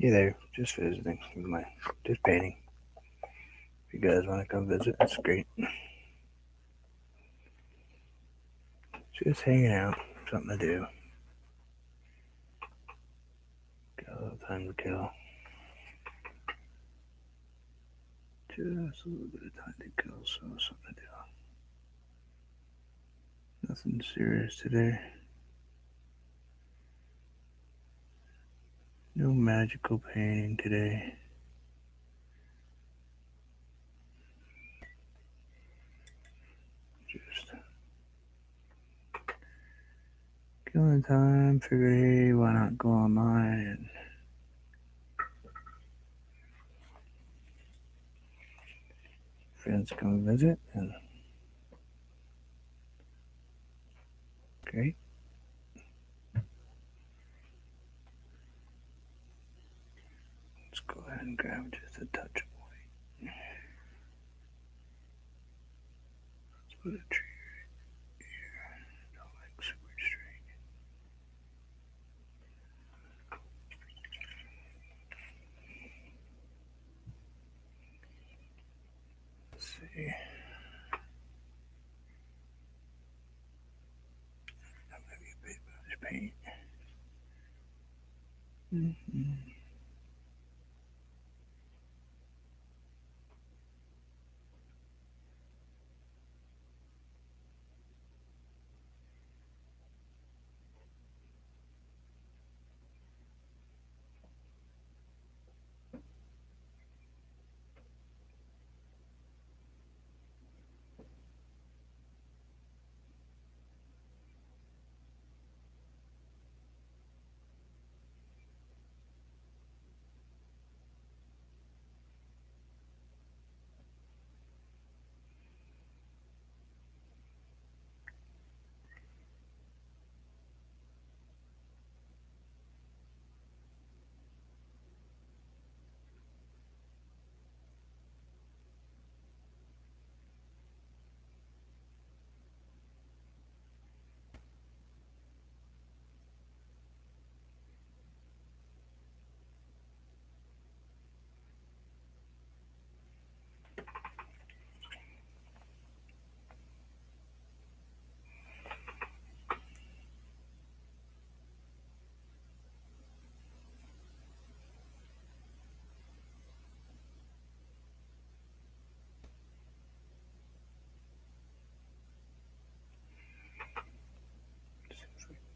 Hey there, just visiting with just painting. If you guys want to come visit, that's great. Just hanging out, something to do. Got a little time to kill. Just a little bit of time to kill, so something to do. Nothing serious today. No magical painting today. Just killing time. Figured, hey, why not go online and friends come visit? And great. Let's go ahead and grab just a touch of white. Let's put a tree here. Don't like super straight. Let's see. That might be a bit much paint. Mm-hmm.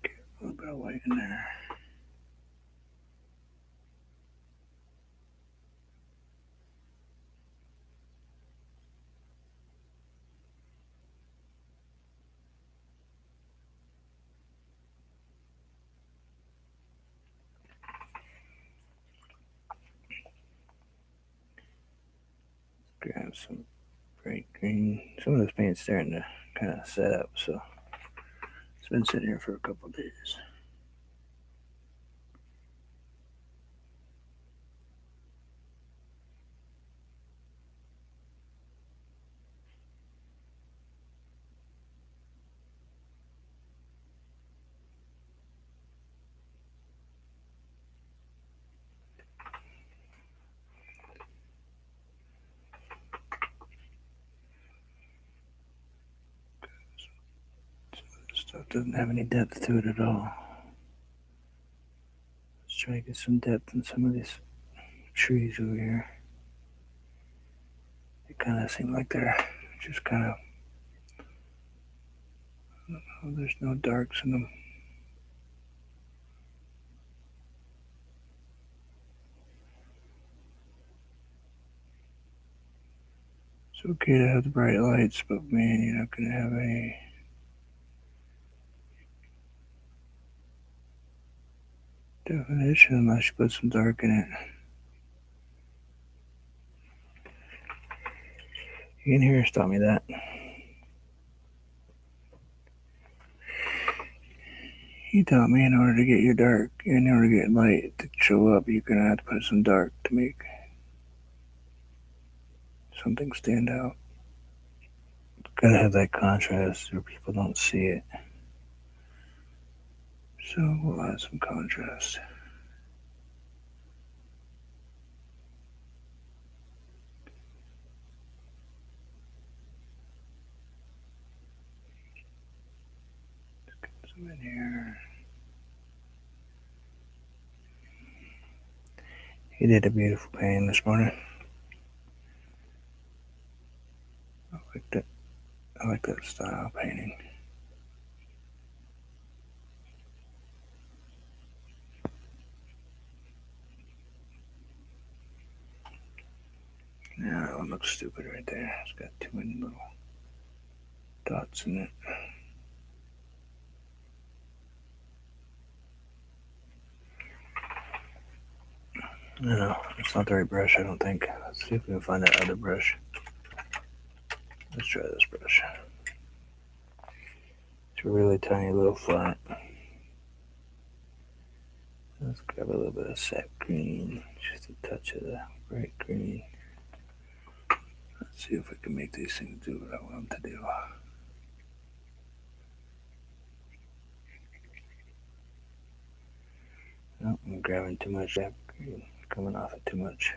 Get a little bit of white in there. Grab some bright green. Some of this paint's starting to kind of set up, so it's been sitting here for a couple days. Stuff doesn't have any depth to it at all. Let's try to get some depth in some of these trees over here. They kind of seem like they're just kind of, oh, there's no darks in them. It's okay to have the bright lights, but man, you're not going to have any definition unless you put some dark in it. You can hear us tell me that. He taught me in order to get your dark, in order to get light to show up, you're going to have to put some dark to make something stand out. Gotta have that contrast or people don't see it. So we'll add some contrast. some in here. He did a beautiful painting this morning. I like that. I like that style painting. Yeah, that one looks stupid right there. It's got too many little dots in it. No, it's not the right brush, I don't think. Let's see if we can find that other brush. Let's try this brush. It's a really tiny little flat. Let's grab a little bit of sap green, just a touch of the bright green. Let's see if I can make these things do what I want them to do. Oh, I'm grabbing too much sap green, coming off it too much.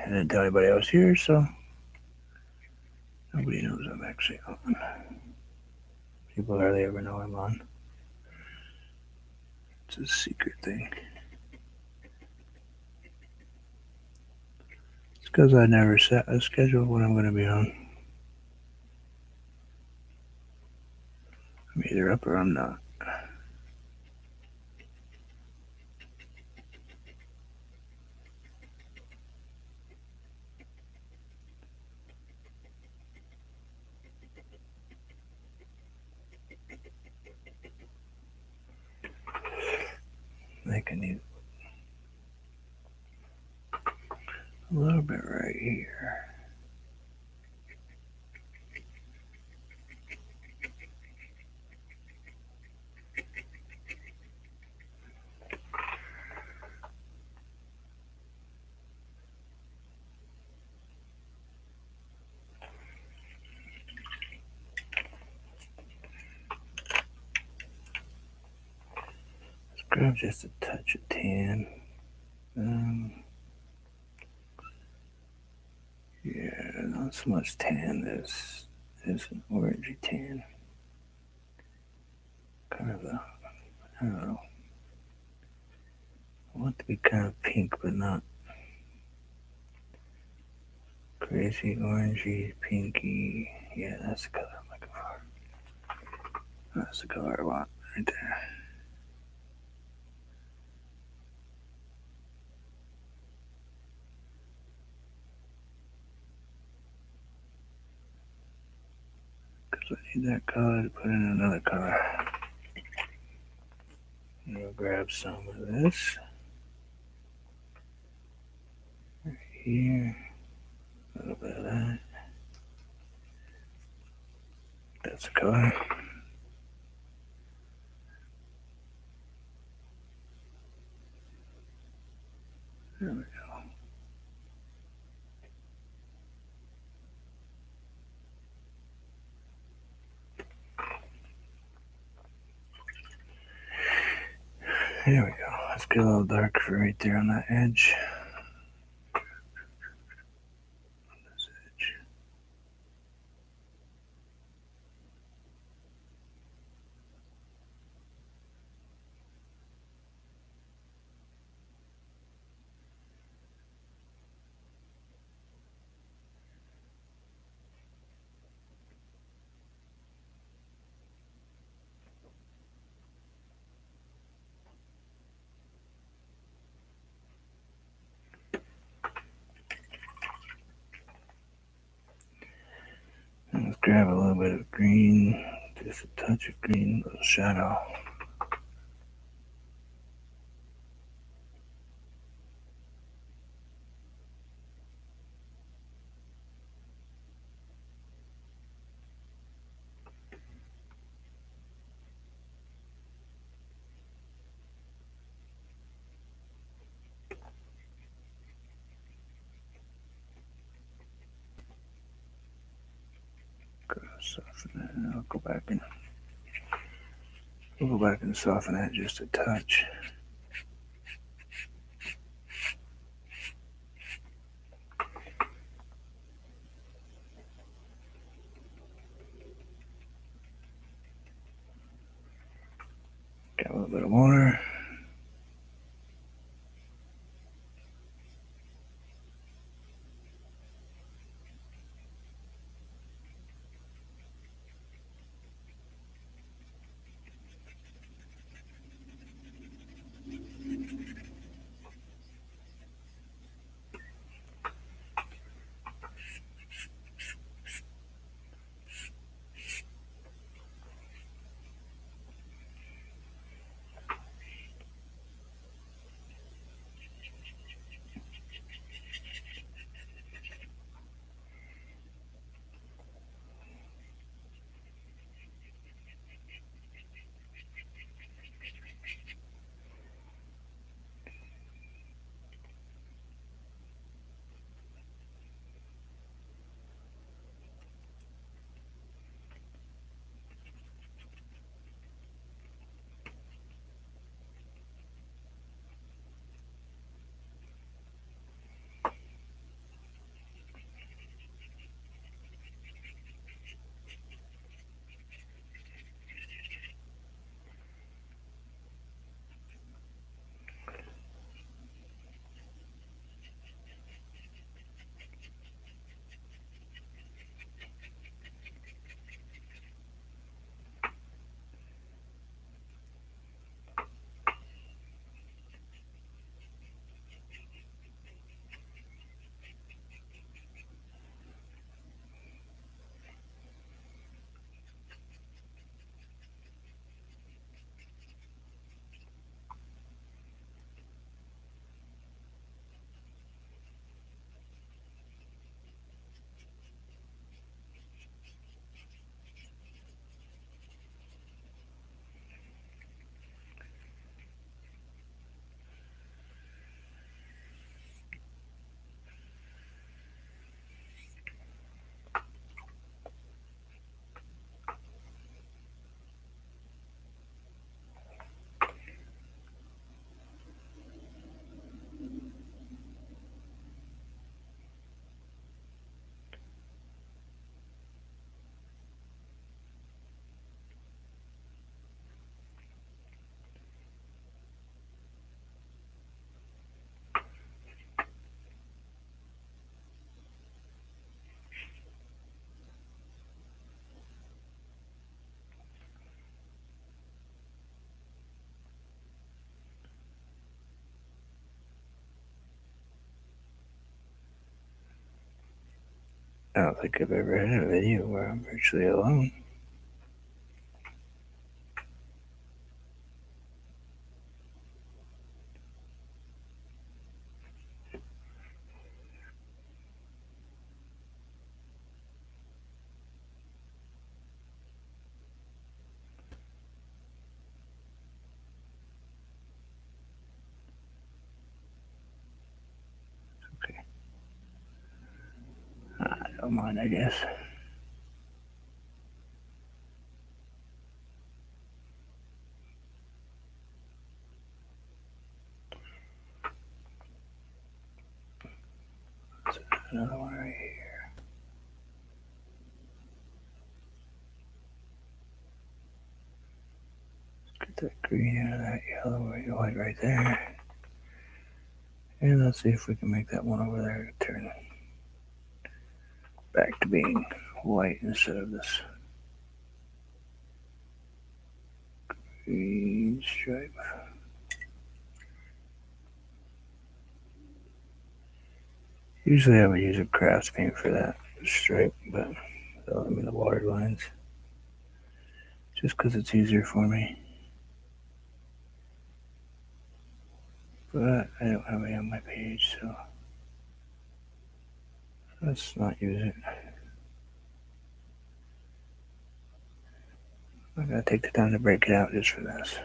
I didn't tell anybody I was here, so nobody knows I'm actually on. People hardly ever know I'm on. It's a secret thing. It's because I never set a schedule when I'm going to be on. I'm either up or I'm not. I think I need a little bit right here. Let's grab just a touch of tan. Yeah, not so much tan. This is an orangey tan. Kind of a, I don't know. I want it to be kind of pink, but not crazy orangey, pinky. Yeah, that's the color I'm looking for. That's the color I want right there. Because I need that color to put in another color. I'm going to grab some of this right here. A little bit of that. That's the color. There we go. There we go. Let's get a little darker right there on that edge. On this edge. And let's grab a little bit of green. Just a touch of green, a little shadow. Soften that, and I'll go back and soften that just a touch. Got a little bit of water. I don't think I've ever had a video where I'm virtually alone. Okay. I don't mind, I guess. Another one right here. Get that green out of that yellow or white right there. And let's see if we can make that one over there turn back to being white instead of this green stripe. Usually I would use a craft paint for that stripe, but I mean the water lines, just because it's easier for me. But I don't have it on my page, so let's not use it. I gotta take the time to break it out just for this.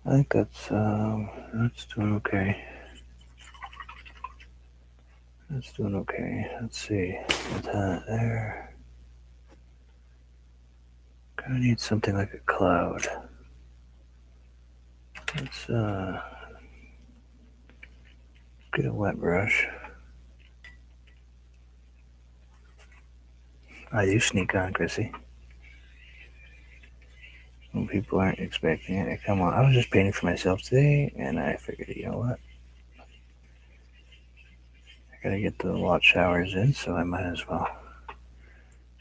I think that's doing okay. That's doing okay. Let's see. Put that there. Kind of need something like a cloud. Let's get a wet brush. I do sneak on, Chrissy. When people aren't expecting it. Come on, I was just painting for myself today, and I figured, you know what? I gotta get the watch hours in, so I might as well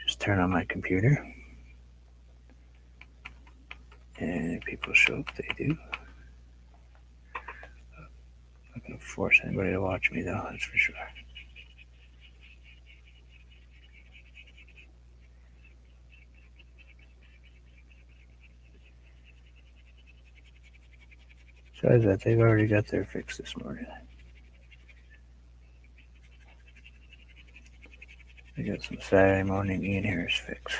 just turn on my computer. And if people show up, they do. I'm not gonna force anybody to watch me, though, that's for sure. Besides that, they've already got their fix this morning. They got some Saturday morning Ian Harris fix.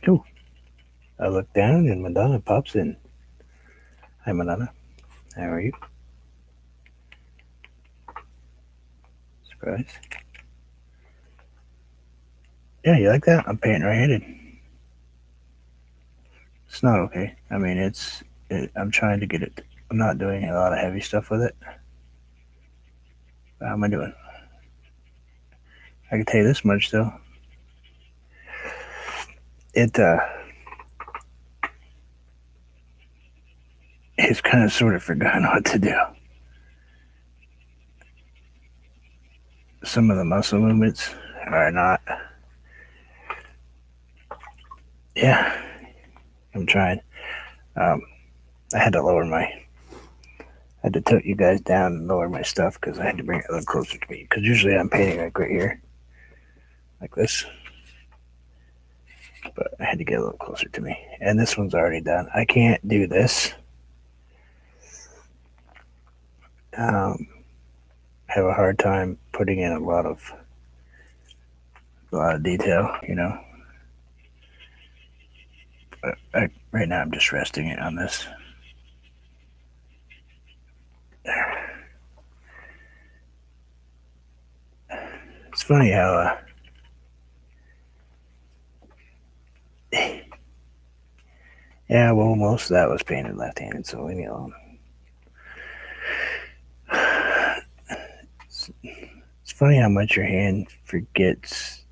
Ooh. I look down and Madonna pops in. Hi, Madonna. How are you? Surprise. Yeah, you like that? I'm painting right-handed. It's not okay. I mean, I'm trying to get it. I'm not doing a lot of heavy stuff with it. How am I doing? I can tell you this much, though. It's kind of sort of forgotten what to do. Some of the muscle movements are not. Yeah, I'm trying. I had to I had to tilt you guys down and lower my stuff because I had to bring it a little closer to me. Because usually I'm painting like right here, like this. But I had to get a little closer to me. And this one's already done. I can't do this. Have a hard time putting in a lot of detail, you know. But right now I'm just resting it on this. It's funny how yeah, well, most of that was painted left-handed, so leave me alone. It's funny how much your hand forgets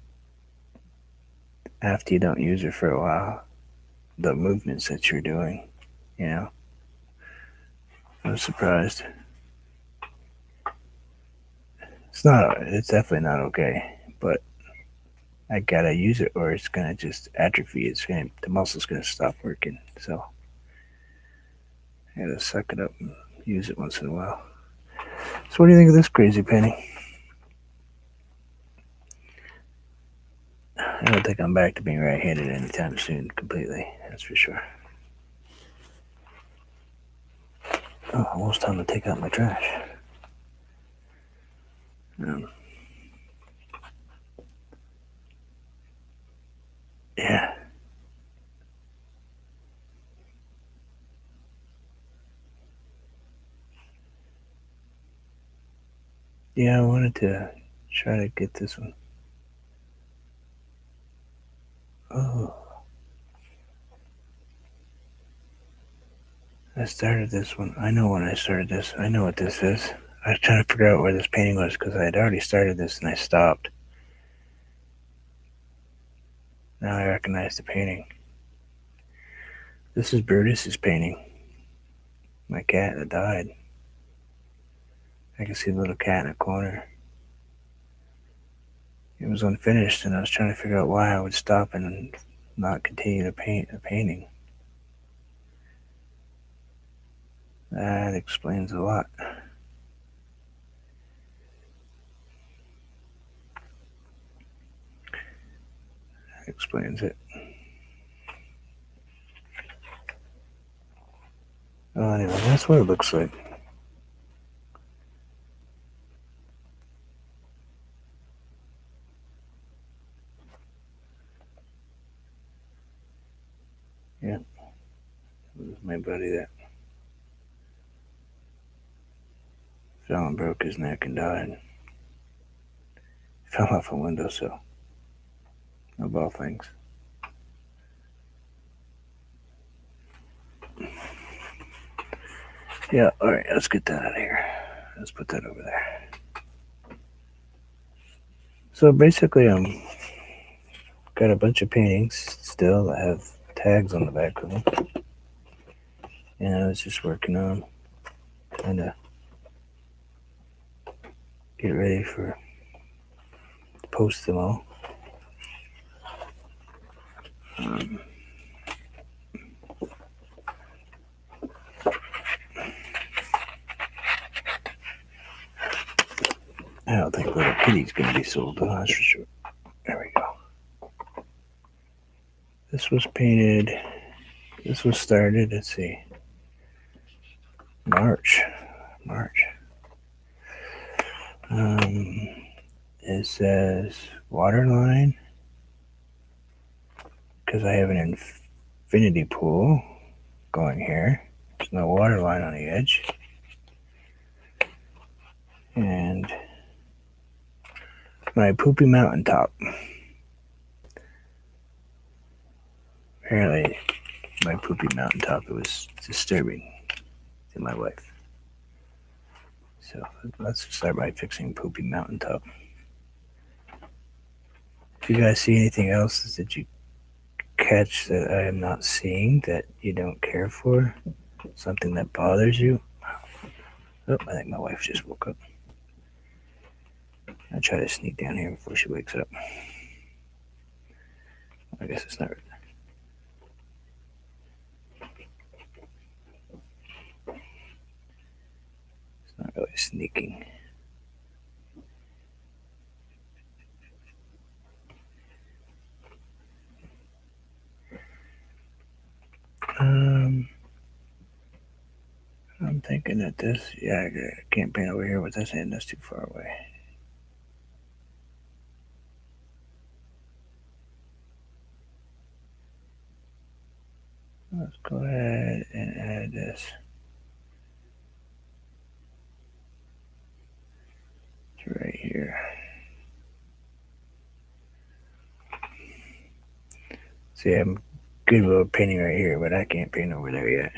after you don't use it for a while, the movements that you're doing, you know. I was surprised. It's definitely not okay, but I gotta use it or it's gonna just atrophy. The muscle's gonna stop working. So I gotta suck it up and use it once in a while. So what do you think of this crazy painting? I don't think I'm back to being right-handed anytime soon, completely. That's for sure. Oh, almost time to take out my trash. Yeah. Yeah, I wanted to try to get this one. Oh. I started this one. I know when I started this. I know what this is. I was trying to figure out where this painting was because I had already started this and I stopped. Now I recognize the painting. This is Brutus's painting. My cat that died. I can see the little cat in the corner. It was unfinished and I was trying to figure out why I would stop and not continue to paint a painting. That explains a lot. That explains it. Well, anyway, that's what it looks like. was my buddy that fell and broke his neck and died. Fell off a windowsill, of all things. Yeah, alright, let's get that out of here. Let's put that over there. So basically, got a bunch of paintings still that have tags on the back of them. And I was just working on trying to get ready for post them all. I don't think Little Kitty's gonna be sold, though, that's for sure. There we go. This was painted. This was started. Let's see. March. It says waterline because I have an infinity pool going here. There's no water line on the edge. And my poopy mountaintop. Apparently, my poopy mountaintop, it was disturbing to my wife. So let's start by fixing poopy mountaintop. If you guys see anything else that you catch that I am not seeing that you don't care for, something that bothers you. Oh, I think my wife just woke up. I'll try to sneak down here before she wakes up. I guess it's not really sneaking. I'm thinking that this, yeah, I can't paint over here with this hand, that's too far away. Let's go ahead and add this. It's right here. See, I'm good with painting right here, but I can't paint over there yet.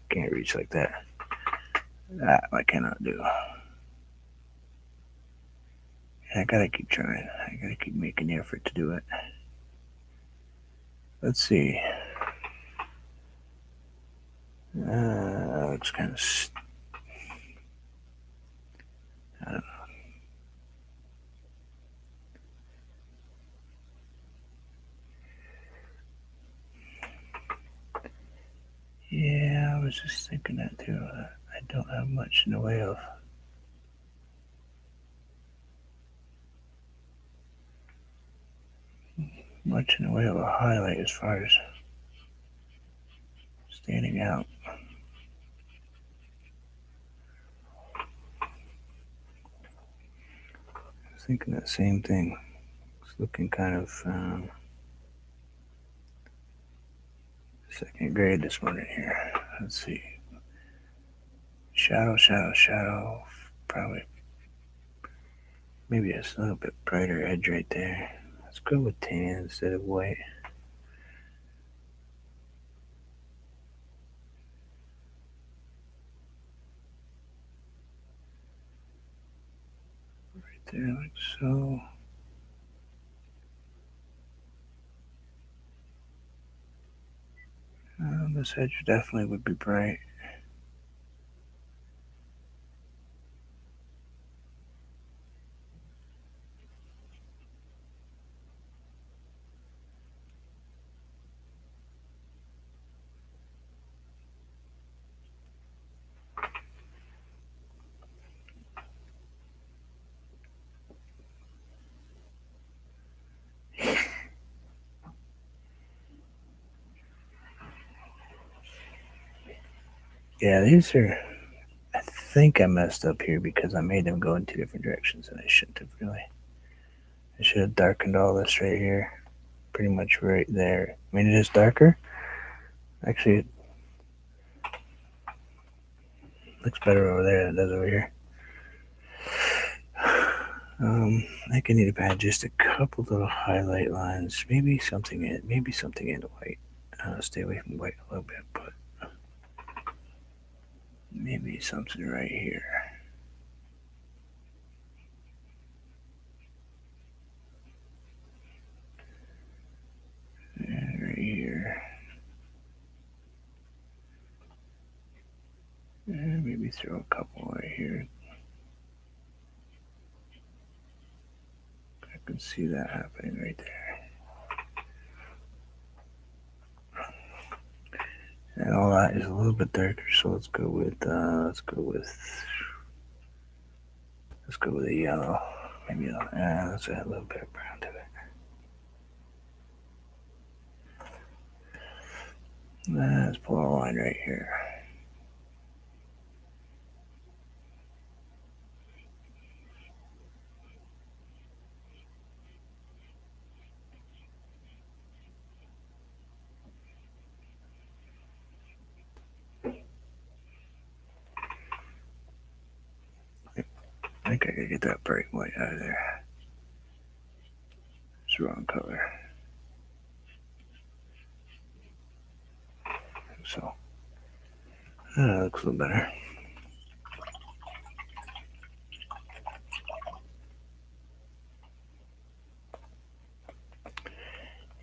Can't reach like that. That I cannot do. And I gotta keep trying. I gotta keep making the effort to do it. Let's see. Looks kind of. I don't know. Yeah, I was just thinking that too. I don't have much in the way of. Much in the way of a highlight as far as standing out. I was thinking that same thing. It's looking kind of second grade this morning here. Let's see. Shadow. Probably maybe a little bit brighter edge right there. Let's go with tan instead of white. Right there, like so. This edge definitely would be bright. Yeah, these are. I think I messed up here because I made them go in two different directions and I shouldn't have really. I should have darkened all this right here. Pretty much right there. I mean, it is darker. Actually, Looks better over there than it does over here. I think I need to add just a couple little highlight lines. Maybe something in white. Stay away from white a little bit, but maybe something right here. And right here. And maybe throw a couple right here. I can see that happening right there. And all that is a little bit darker, so let's go with the yellow. Maybe let's add a little bit of brown to it. Let's pull a line right here. I think I could get that bright white out of there. It's the wrong color. So, that looks a little better.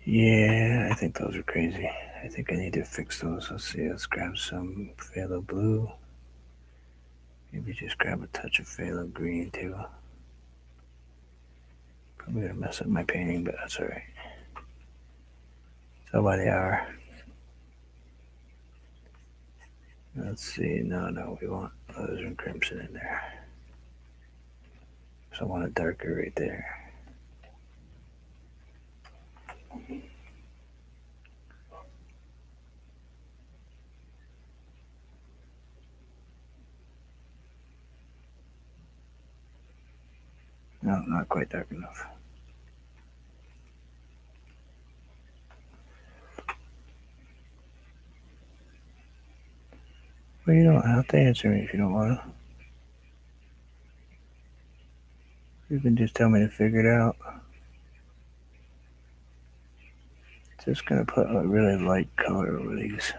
Yeah, I think those are crazy. I think I need to fix those. Let's see, let's grab some phthalo blue. Maybe just grab a touch of phthalo green too. Probably gonna mess up my painting, but that's alright. So by the hour. Let's see, no, we want alizarin crimson in there. So I want it darker right there. No, not quite dark enough. Well, you don't have to answer me if you don't want to. You can just tell me to figure it out. Just gonna put a really light color over these.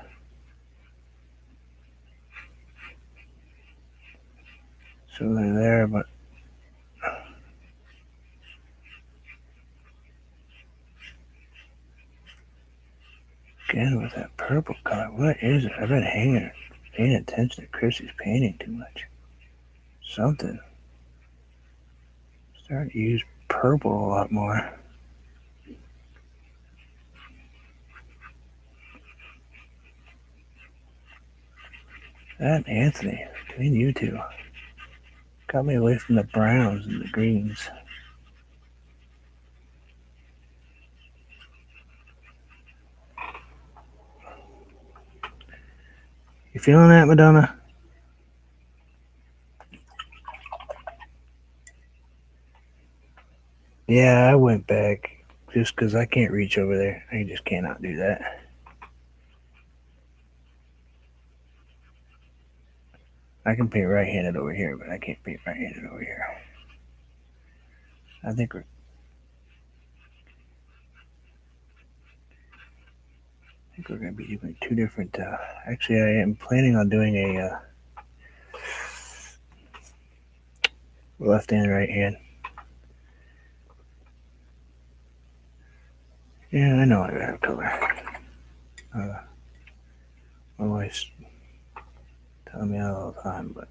So they're there, but again with that purple color, what is it? I've been paying attention to Chrissy's painting too much. Something. Starting to use purple a lot more. That and Anthony, between you two, got me away from the browns and the greens. You feeling that, Madonna? Yeah, I went back just because I can't reach over there. I just cannot do that. I can paint right-handed over here, but I can't paint right-handed over here. I think we're going to be doing two different. Actually, I am planning on doing a left hand, right hand. Yeah, I know I gotta have color. My wife's telling me all the time, but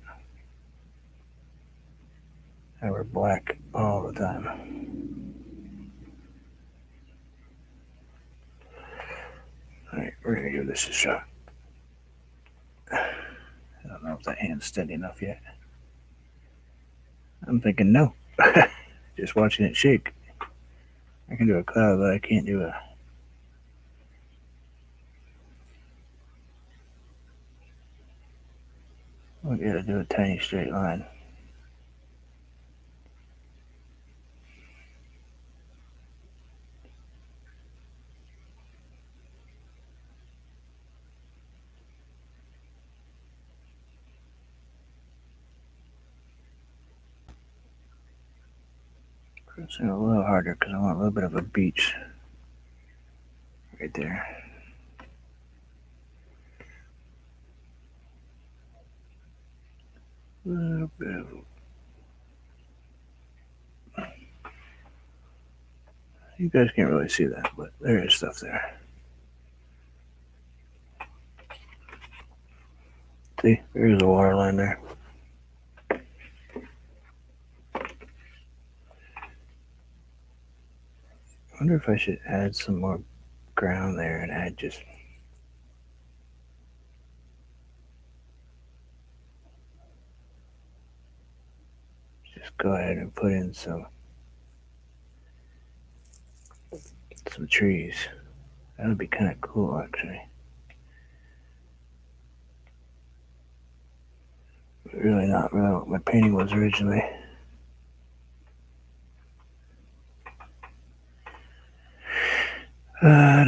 I wear black all the time. Alright, we're gonna give this a shot. I don't know if that hand's steady enough yet. I'm thinking no. Just watching it shake. I can do a cloud, but I can't do a. I gotta do a tiny straight line. Pressing a little harder because I want a little bit of a beach right there. A little bit of. You guys can't really see that, but there is stuff there. See, there's a water line there. I wonder if I should add some more ground there and add just go ahead and put in some trees. That would be kind of cool, actually. But really not really what my painting was originally. I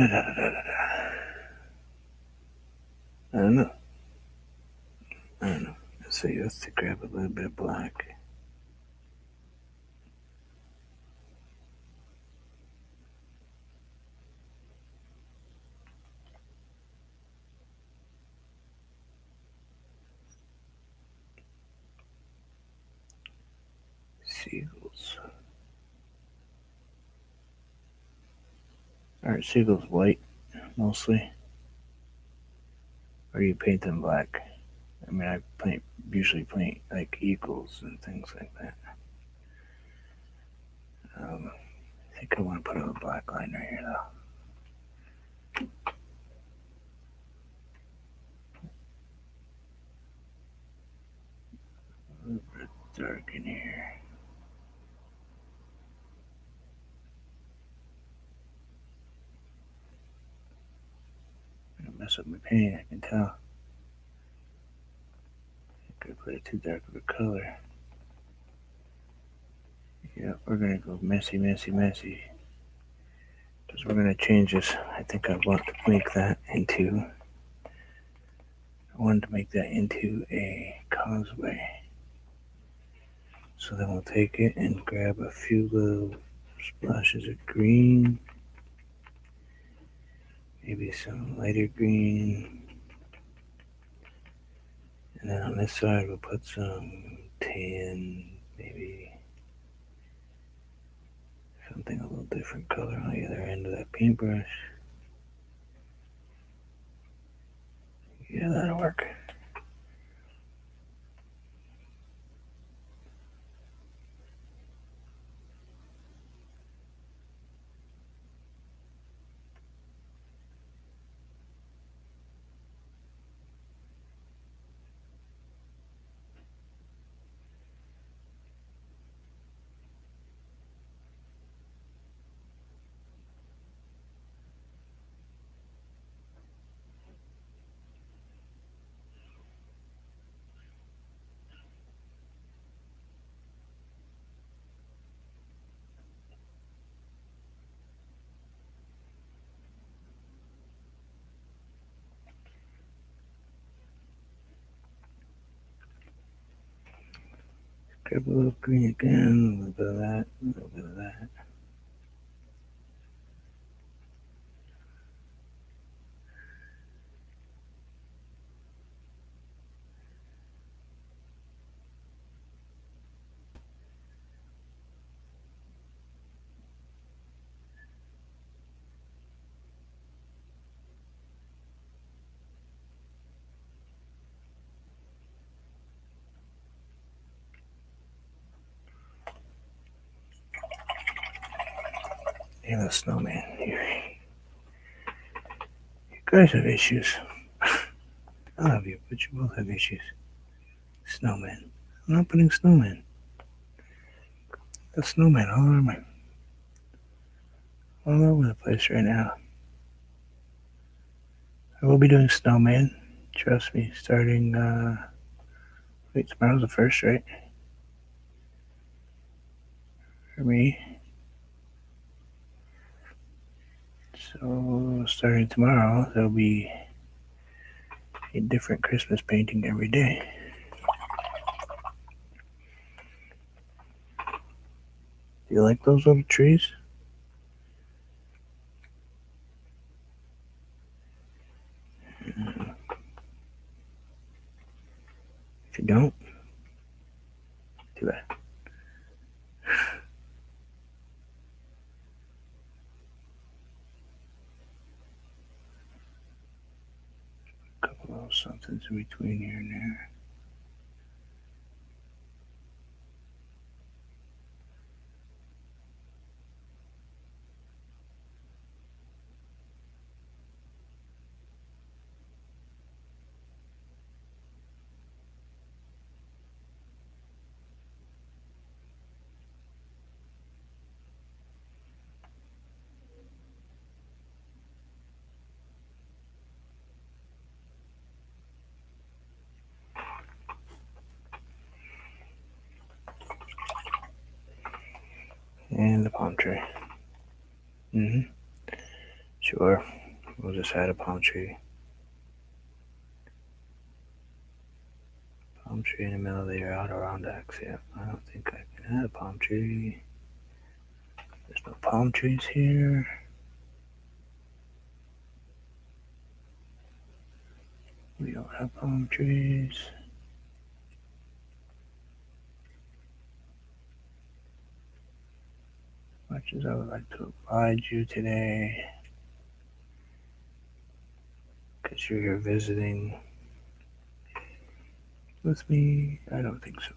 don't know. Let's see. Let's grab a little bit of black. Seagulls. Aren't seagulls white mostly? Or do you paint them black? I mean, I usually paint like eagles and things like that. I think I want to put a black line right here, though. A little bit dark in here. I'm gonna mess up my paint, I can tell. I could put it too dark of a color. Yeah, we're gonna go messy, messy, messy. Because we're gonna change this. I think I want to make that into. I wanted to make that into a causeway. So then we'll take it and grab a few little splashes of green. Maybe some lighter green. And then on this side we'll put some tan, maybe something a little different color on the other end of that paintbrush. Yeah, that'll work. Grab a little green again, a little bit of that, a little bit of that. Hey, the snowman here. You guys have issues. I love you, but you both have issues. Snowman. I'm not putting snowman. The snowman all over the place right now. I will be doing snowman. Trust me, starting wait, tomorrow's the first, right? For me. So starting tomorrow, there'll be a different Christmas painting every day. You like those little trees? If you don't, too bad. A couple of somethings in between here and there. And the palm tree. Sure. We'll just add a palm tree. Palm tree in the middle of the Adirondacks. Yeah, I don't think I can add a palm tree. There's no palm trees here. We don't have palm trees. Much as I would like to oblige you today, because you're here visiting with me, I don't think so.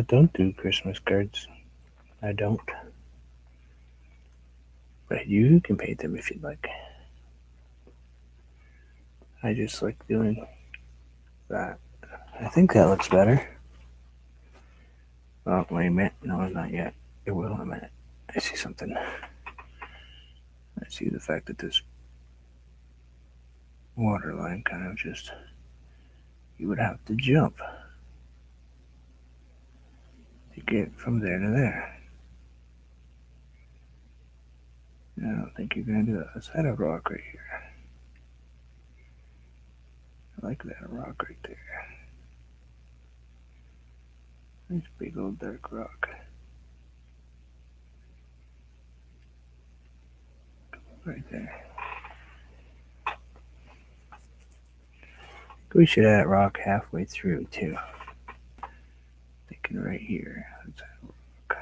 Don't do Christmas cards. I don't. But you can paint them if you'd like. I just like doing that. I think that looks better. Oh, wait a minute. No, not yet. It will in a minute. I see something. I see the fact that this water line kind of just, you would have to jump to get from there to there. I don't think you're going to do that. Let's add a rock right here. I like that rock right there. Nice big old dark rock. Right there. We should add rock halfway through too. Thinking right here. Let's add rock.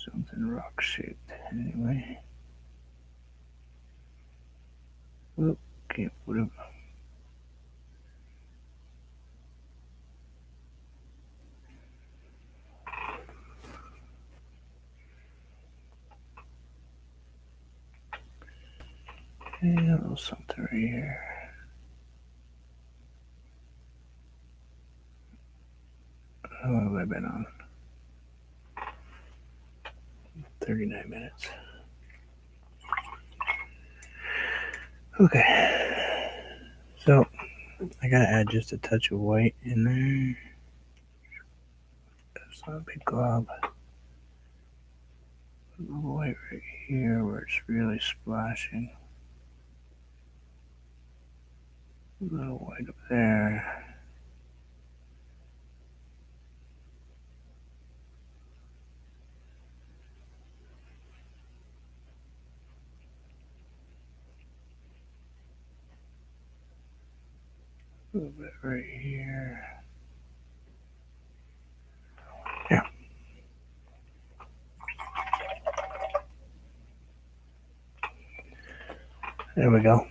Something rock shaped anyway. Well, can't put it. And a little something right here. How long have I been on? 39 minutes. Okay. So, I gotta add just a touch of white in there. That's not a big glob. A little white right here where it's really splashing. A little white up there. A little bit right here. Yeah. There we go.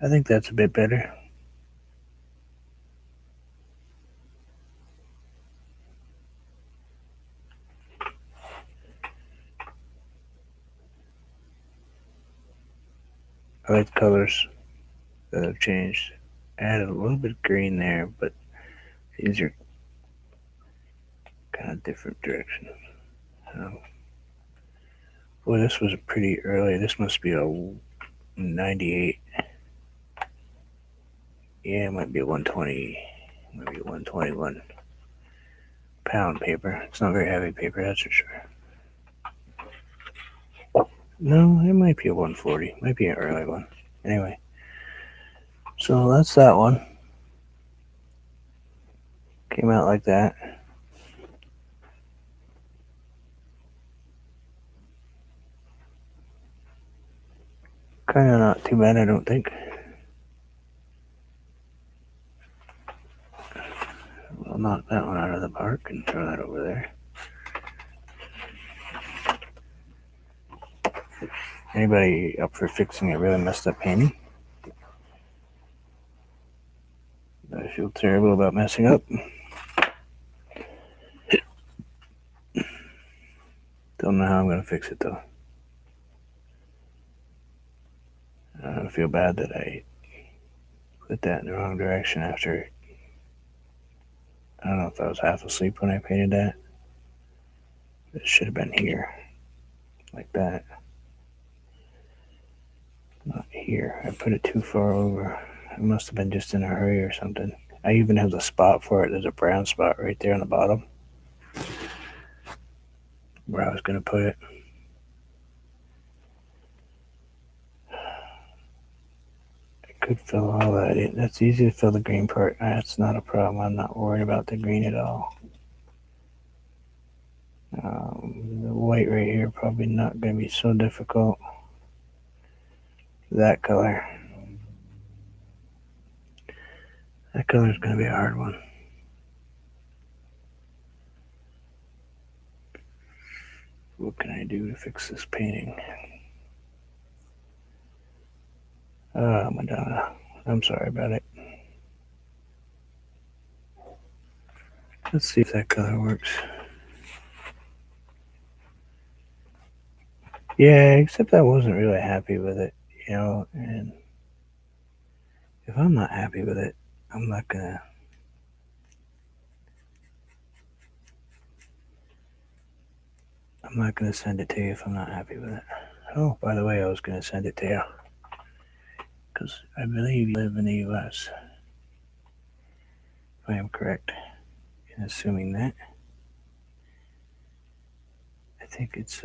I think that's a bit better. I like the colors that have changed. Added a little bit of green there, but these are kind of different directions. So, boy, this was pretty early. This must be a 98. Yeah, it might be 120, maybe 121 pound paper. It's not very heavy paper, that's for sure. No, it might be a 140. Might be an early one. Anyway, so that's that one. Came out like that. Kind of not too bad, I don't think. We'll knock that one out of the park and throw that over there. Anybody up for fixing a really messed up painting? I feel terrible about messing up. Don't know how I'm going to fix it though. I feel bad that I put that in the wrong direction after. I don't know if I was half asleep when I painted that. It should have been here. Like that. Not here. I put it too far over. I must have been just in a hurry or something. I even have the spot for it. There's a brown spot right there on the bottom where I was going to put it. I could fill all that in. That's easy to fill the green part. That's not a problem. I'm not worried about the green at all. The white right here probably not going to be so difficult. That color. That color is going to be a hard one. What can I do to fix this painting? Madonna. I'm sorry about it. Let's see if that color works. Yeah, except I wasn't really happy with it, and if I'm not happy with it, I'm not gonna send it to you if I'm not happy with it. Oh, by the way, I was gonna send it to you because I believe you live in the U.S. If I am correct in assuming that. I think it's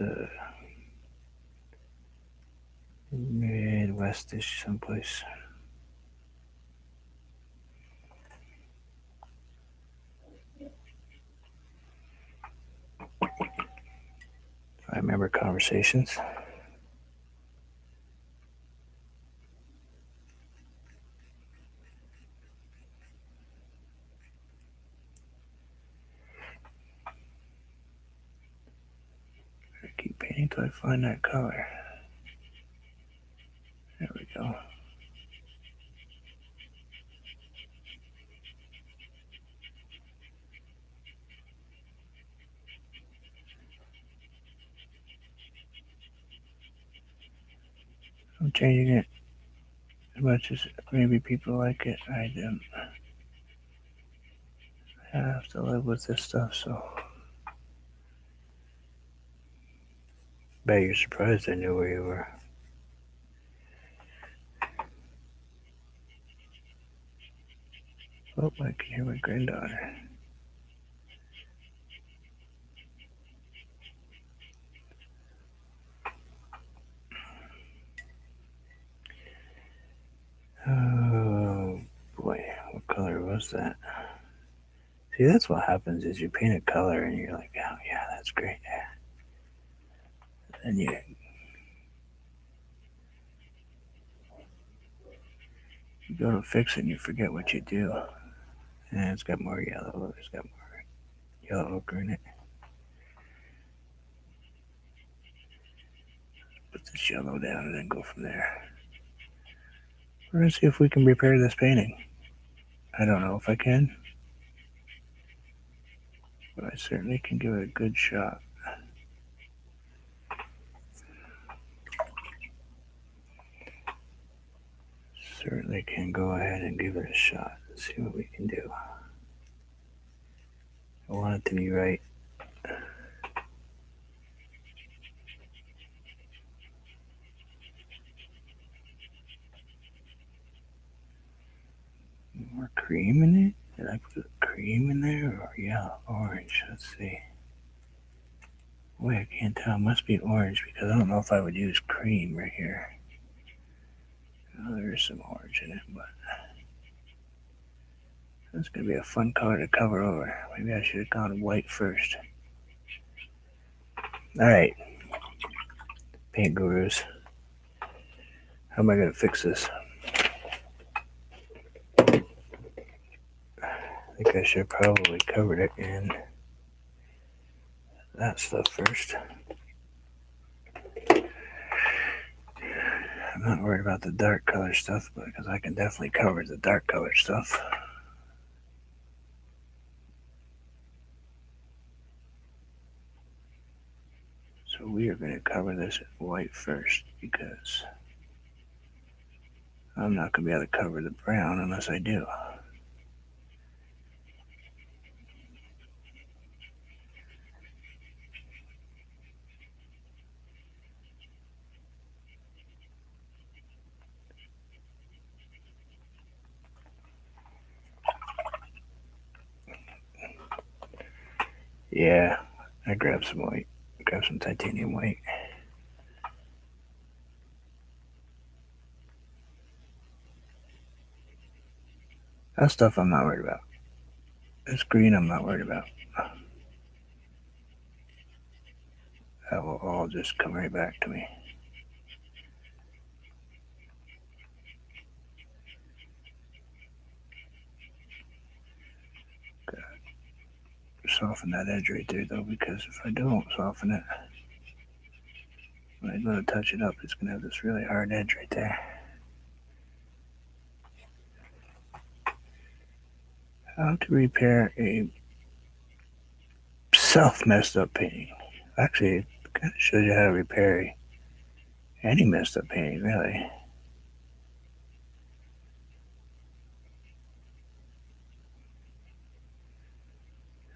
Midwestish someplace. If I remember conversations. I keep painting till I find that color. There we go. I'm changing it as much as maybe people like it. I don't have to live with this stuff, so. Bet you're surprised I knew where you were. Oh, I can hear my granddaughter. Oh boy, what color was that? See, that's what happens is you paint a color and you're like, oh yeah, that's great. And you go to fix it and you forget what you do. And it's got more yellow. It's got more yellow ochre in it. Put this yellow down and then go from there. We're gonna see if we can repair this painting. I don't know if I can, but I certainly can give it a good shot. Certainly can go ahead and give it a shot and see what we can do. I want it to be right. more cream in it? Did I put cream in there? Or yeah, orange. Let's see. Wait, I can't tell. It must be orange because I don't know if I would use cream right here. Oh, there's some orange in it, but that's going to be a fun color to cover over. Maybe I should have gone white first. Alright, paint gurus. How am I going to fix this? I think I should have probably covered it in that stuff first. I'm not worried about the dark color stuff, but because I can definitely cover the dark color stuff. So we are going to cover this white first because I'm not going to be able to cover the brown unless I do. Yeah, I grabbed some white. Grab some titanium white. That stuff I'm not worried about. This green I'm not worried about. That will all just come right back to me. Soften that edge right there though, because if I don't soften it, when I go to touch it up, it's going to have this really hard edge right there. How to repair a self-messed up painting. Actually, it kind of shows you how to repair any messed up painting, really.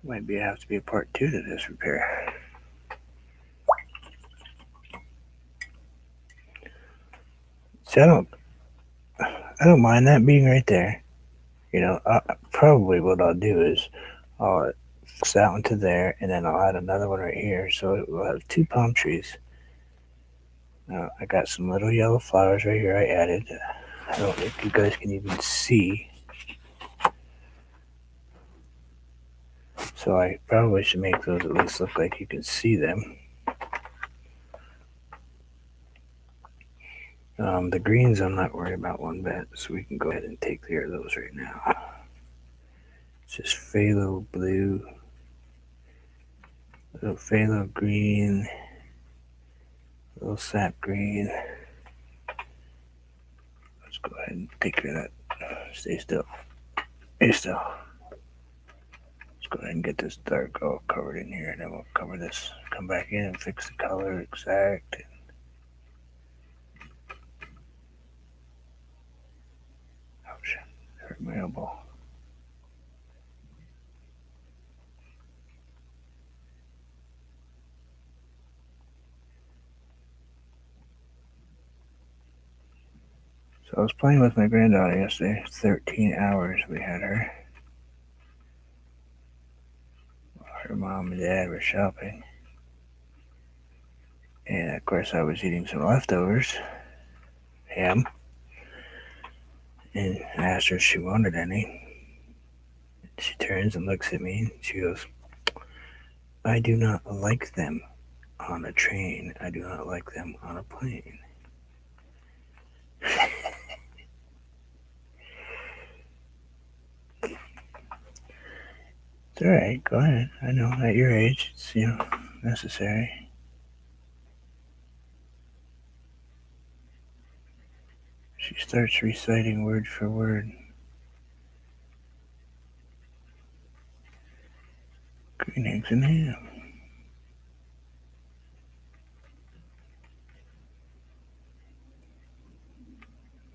Might have to be a part 2 to this repair. See, I don't mind that being right there. You know, probably what I'll do is I'll fix that one to there, and then I'll add another one right here. So we'll have 2 palm trees. Now I got some little yellow flowers right here. I added. I don't think you guys can even see. So I probably should make those at least look like you can see them. The greens I'm not worried about one bit, so we can go ahead and take care of those right now. It's just phthalo blue, little phthalo green, little sap green. Let's go ahead and take care of that. Stay still. Stay still. Let's go ahead and get this dark all covered in here, and then we'll cover this. Come back in and fix the color exact. Ouch, hurt my elbow. So I was playing with my granddaughter yesterday. 13 hours we had her. Her mom and dad were shopping. And of course I was eating some leftovers. Ham. And I asked her if she wanted any. She turns and looks at me and she goes, I do not like them on a train. I do not like them on a plane. It's alright, go ahead. I know at your age it's, necessary. She starts reciting word for word. Green eggs and ham.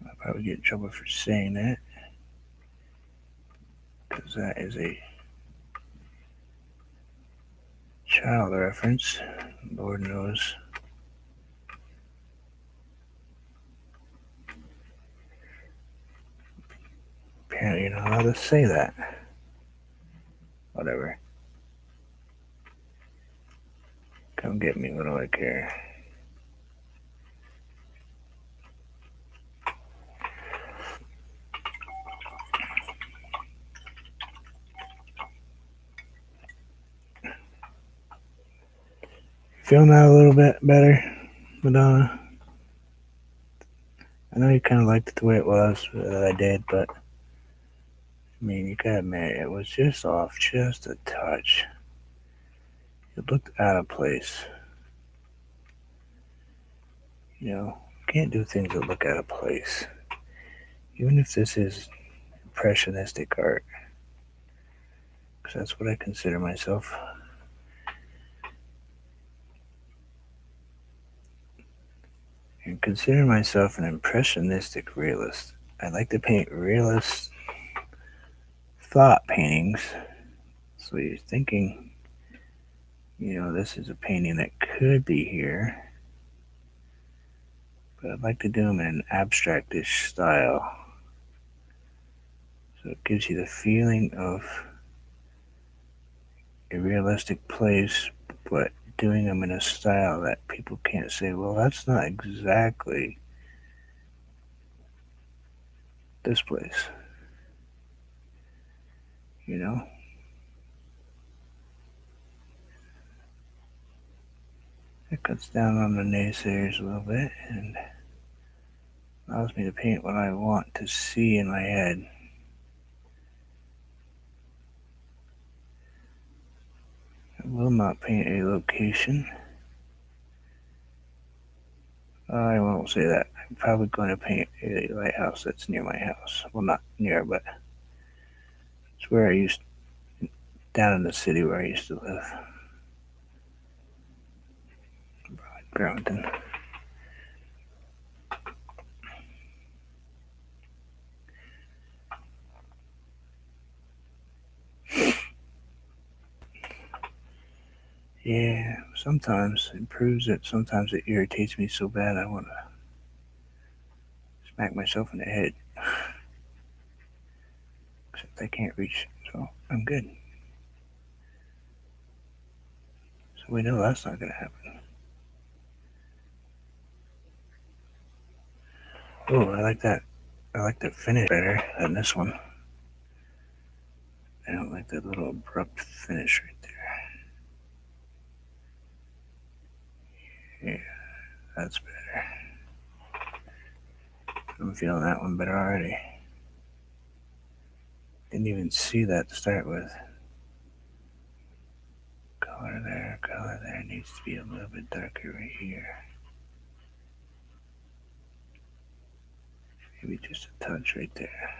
I'll probably get in trouble for saying that, because that is a child reference. Lord knows. Apparently you're not allowed to say that. Whatever. Come get me, what do I care? Feeling that a little bit better, Madonna? I know you kind of liked it the way it was that I did, but I mean, you gotta admit, it was just off, just a touch. It looked out of place. You know, you can't do things that look out of place. Even if this is impressionistic art, because that's what I consider myself. And consider myself an impressionistic realist. I like to paint realist thought paintings. So you're thinking, this is a painting that could be here, but I'd like to do them in an abstractish style. So it gives you the feeling of a realistic place, but doing them in a style that people can't say, well, that's not exactly this place. You know? It cuts down on the naysayers a little bit and allows me to paint what I want to see in my head. I will not paint a location. I won't say that. I'm probably going to paint a lighthouse that's near my house. Well, not near, but it's where I used down in the city where I used to live. Burlington. Yeah, sometimes it proves it. Sometimes it irritates me so bad I want to smack myself in the head. Except I can't reach, so I'm good. So we know that's not going to happen. Oh, I like that. I like the finish better than this one. I don't like that little abrupt finish right there. Yeah, that's better. I'm feeling that one better already. Didn't even see that to start with. Color there needs to be a little bit darker right here. Maybe just a touch right there.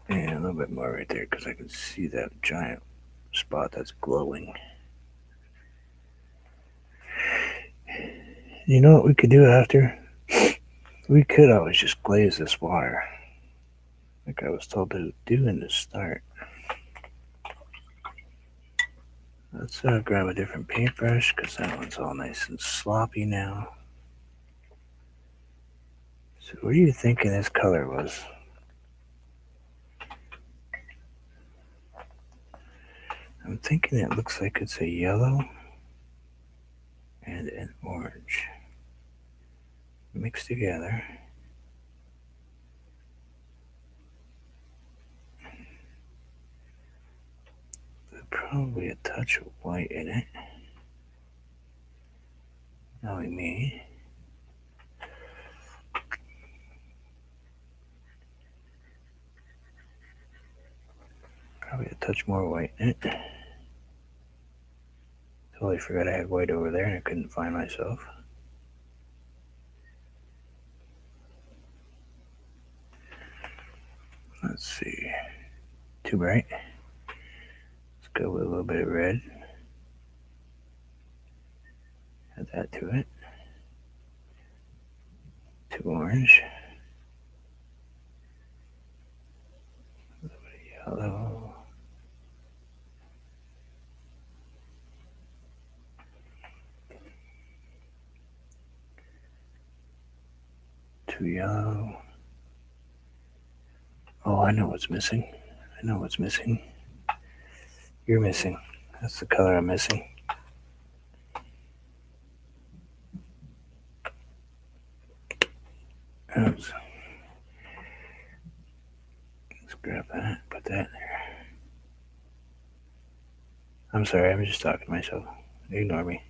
And a little bit more right there because I can see that giant spot that's glowing. You know what we could do after? We could always just glaze this water like I was told to do in the start. Let's grab a different paintbrush because that one's all nice and sloppy now. So what are you thinking this color was? I'm thinking it looks like it's a yellow and an orange mixed together. Probably a touch of white in it. Knowing me. Probably a touch more white in it. Totally forgot I had white over there and I couldn't find myself. Let's see. Too bright. Let's go with a little bit of red. Add that to it. Too orange. A little bit of yellow. too yellow. Oh, I know what's missing. I know what's missing. You're missing. That's the color I'm missing. Oops. Let's grab that, put that in there. I'm sorry, I'm just talking to myself. Ignore me.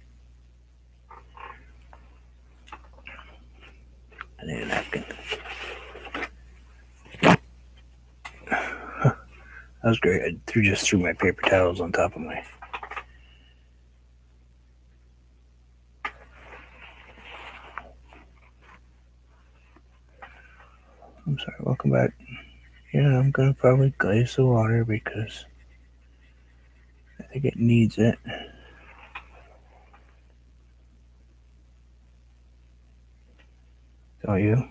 I need a napkin. That was great. I just threw my paper towels on top of my. I'm sorry, welcome back. Yeah, I'm gonna probably glaze the water because I think it needs it. Don't you?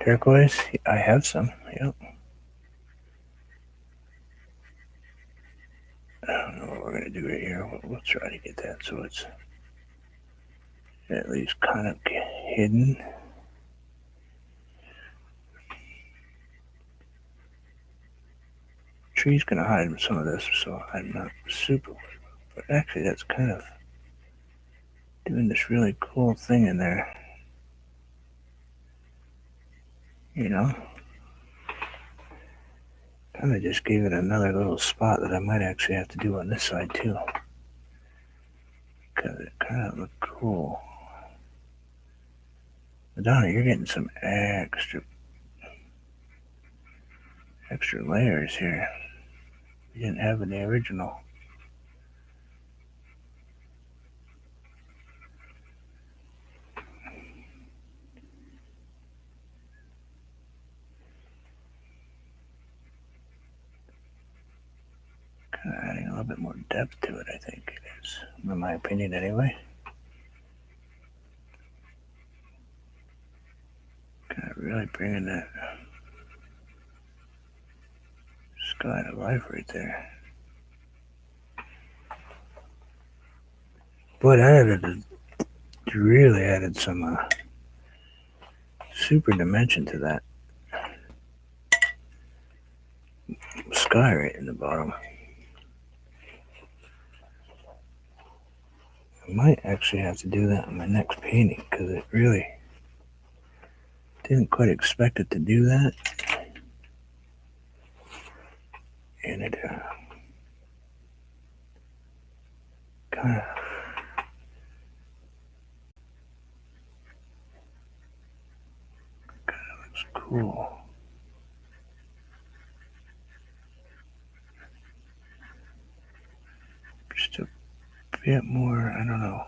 Turquoise? I have some. Yep. I don't know what we're gonna do right here. We'll try to get that so it's at least kind of hidden. Tree's gonna hide some of this, so I'm not super worried. But actually, that's kind of doing this really cool thing in there. You know? Kind of just gave it another little spot that I might actually have to do on this side too. Because it kind of looked cool. Madonna, you're getting some extra layers here. You didn't have in the original. Kind of adding a little bit more depth to it, I think it is. In my opinion, anyway. Kind of really bringing that sky to life right there. Boy, that really added some super dimension to that sky right in the bottom. I might actually have to do that in my next painting because it really didn't quite expect it to do that. And it kind of looks cool. Just a bit more, I don't know.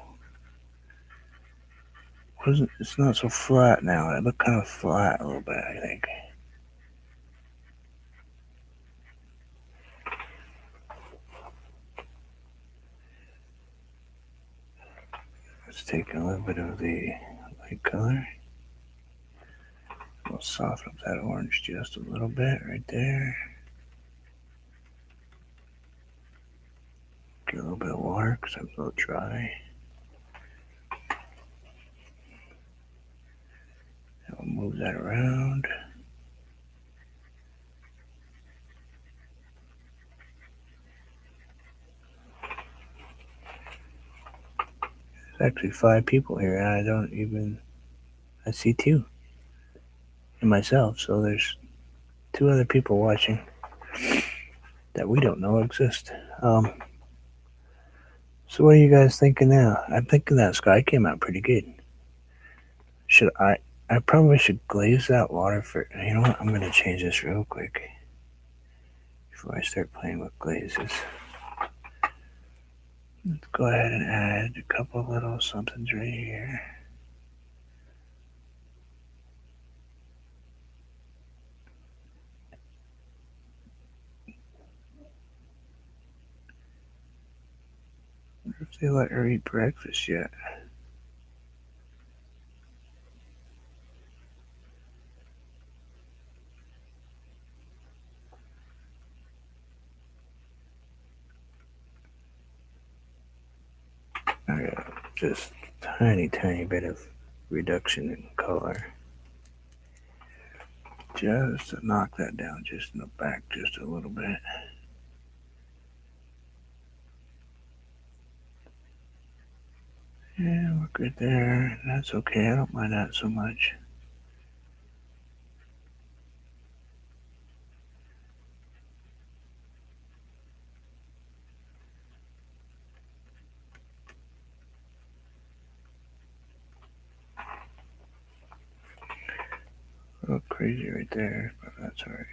It's not so flat now. It looked kind of flat a little bit, I think. Let's take a little bit of the light color. We'll soften up that orange just a little bit right there. Get a little bit of water because I'm a little dry. And we'll move that around. There's actually 5 people here, and I see 2 and myself, so there's 2 other people watching that we don't know exist. So what are you guys thinking now? I'm thinking that sky came out pretty good. I probably should glaze that water for, you know what, I'm going to change this real quick before I start playing with glazes. Let's go ahead and add a couple of little somethings right here. I wonder if they let her eat breakfast yet. Okay. just tiny bit of reduction in color. Just to knock that down just in the back just a little bit. Yeah, we're good there. That's okay. I don't mind that so much. A little crazy right there, but that's alright.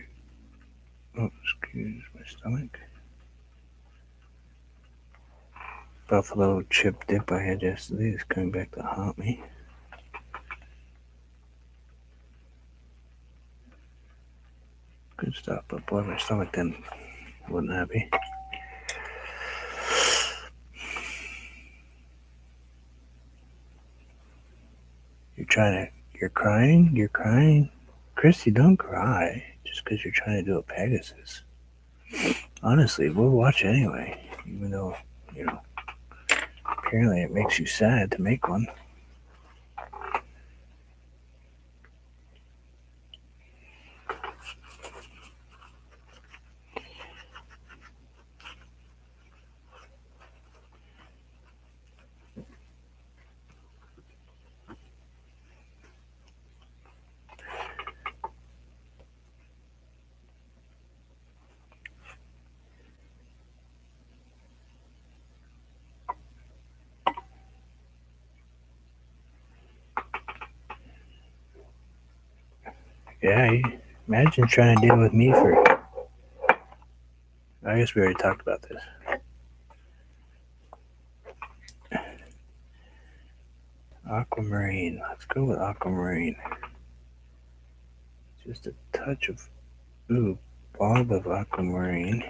Oh, excuse my stomach. Buffalo chip dip I had yesterday is coming back to haunt me. Good stuff, but boy, my stomach then wasn't happy. You're crying? Christy, don't cry just because you're trying to do a Pegasus. Honestly, we'll watch anyway, even though, apparently it makes you sad to make one. Yeah, imagine trying to deal with me for. I guess we already talked about this. Aquamarine. Let's go with aquamarine. Just a touch of bob of aquamarine.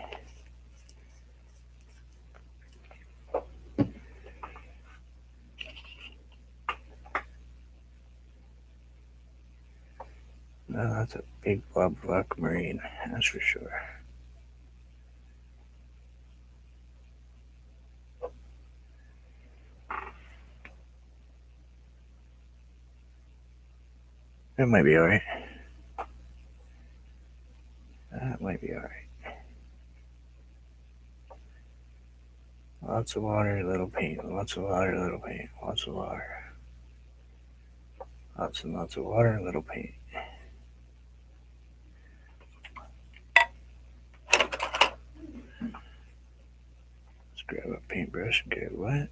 No, that's a big blob of aquamarine, that's for sure. That might be alright. That might be alright. Lots of water, little paint. Lots of water, little paint. Lots of water. Lots and lots of water, little paint. Let's grab a paintbrush and get it wet.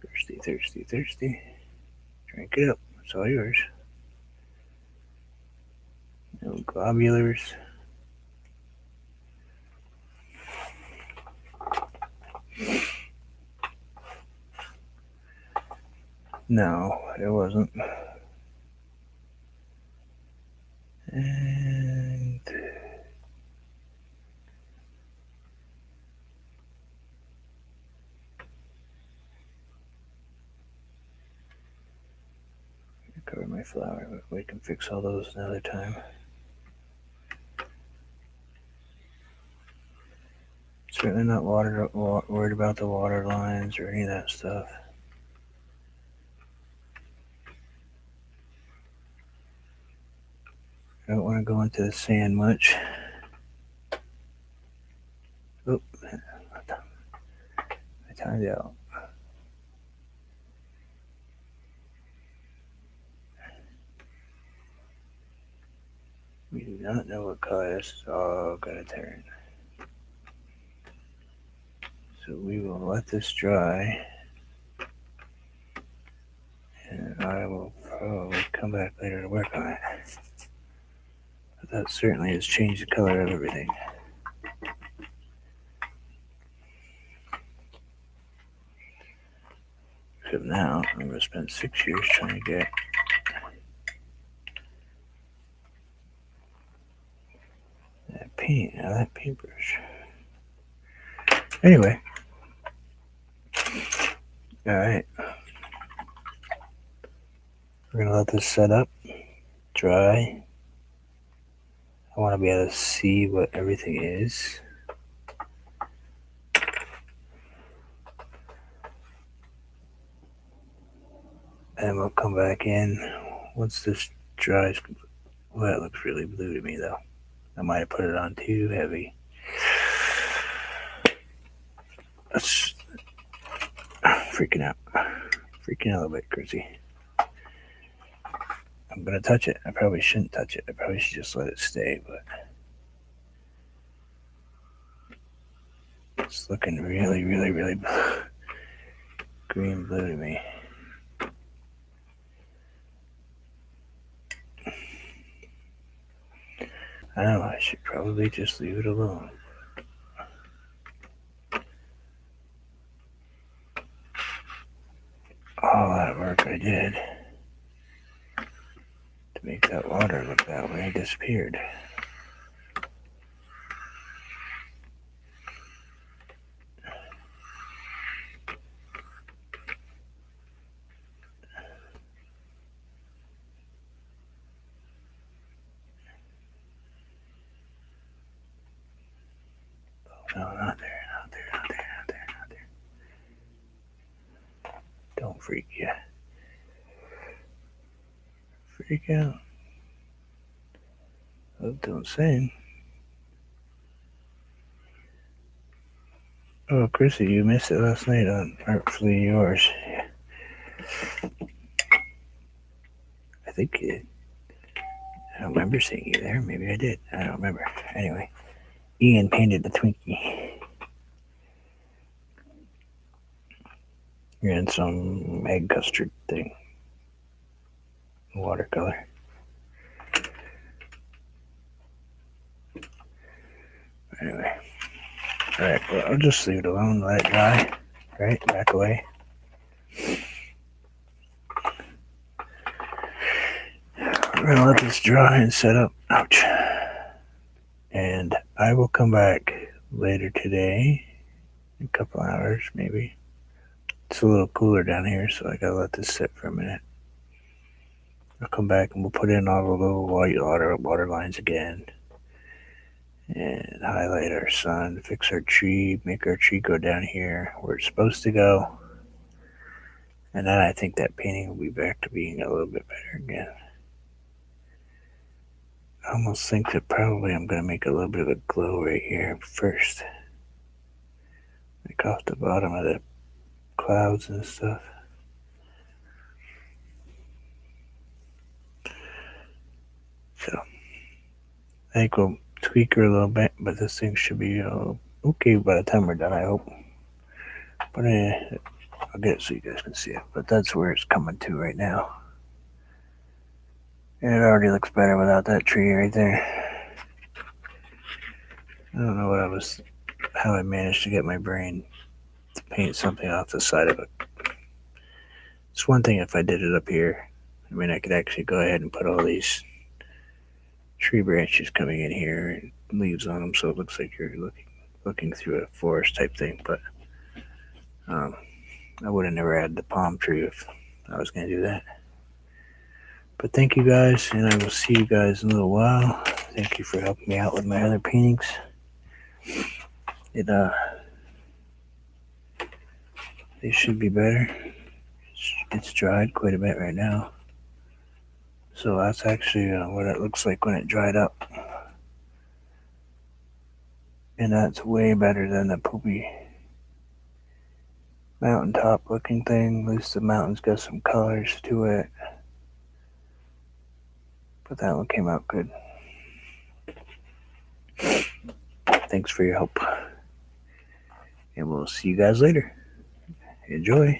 Thirsty, thirsty, thirsty. Drink it up. It's all yours. No globulars. No, it wasn't. And cover my flower, but we can fix all those another time. Certainly not worried about the water lines or any of that stuff. I don't want to go into the sand much. Oh, I timed out. We do not know what color this is all going to turn. So we will let this dry. And I will probably come back later to work on it. But that certainly has changed the color of everything. Except now, I'm going to spend 6 years trying to get that paint out of that paintbrush. Anyway. Alright. We're going to let this set up, dry. I want to be able to see what everything is. and we'll come back in once this dries. Well, it looks really blue to me though. I might have put it on too heavy. That's freaking out. Freaking out a little bit, Chrissy. I'm gonna touch it. I probably shouldn't touch it. I probably should just let it stay, but it's looking really, really, really green blue to me. I know I should probably just leave it alone. All that work I did to make that water look that way disappeared. No, not there, not there, not there, not there, not there. Don't freak you. Freak out. Oh, don't sing. Oh, Chrissy, you missed it last night on Artfully Yours. I think I don't remember seeing you there. Maybe I did. I don't remember. Anyway, Ian painted the Twinkie. And some egg custard thing. Watercolor. Anyway. Alright, well, I'll just leave it alone, let it dry. Right, back away. We're gonna let this dry and set up. Ouch. And I will come back later today. In a couple hours, maybe. It's a little cooler down here, so I gotta let this sit for a minute. I'll come back and we'll put in all the little white water lines again. And highlight our sun, fix our tree, make our tree go down here where it's supposed to go. And then I think that painting will be back to being a little bit better again. I almost think that probably I'm going to make a little bit of a glow right here first. Like off the bottom of the clouds and stuff. So, I think we'll tweak her a little bit, but this thing should be okay by the time we're done, I hope. But I'll get it so you guys can see it. But that's where it's coming to right now. And it already looks better without that tree right there. I don't know how I managed to get my brain to paint something off the side of it. It's one thing if I did it up here. I mean, I could actually go ahead and put all these tree branches coming in here and leaves on them, so it looks like you're looking through a forest type thing. But I would have never had the palm tree if I was going to do that. But thank you guys, and I will see you guys in a little while. Thank you for helping me out with my other paintings. They should be better. It's dried quite a bit right now. So that's actually what it looks like when it dried up. And that's way better than the poopy mountaintop looking thing. At least the mountain's got some colors to it. But that one came out good. Thanks for your help. And we'll see you guys later. Enjoy.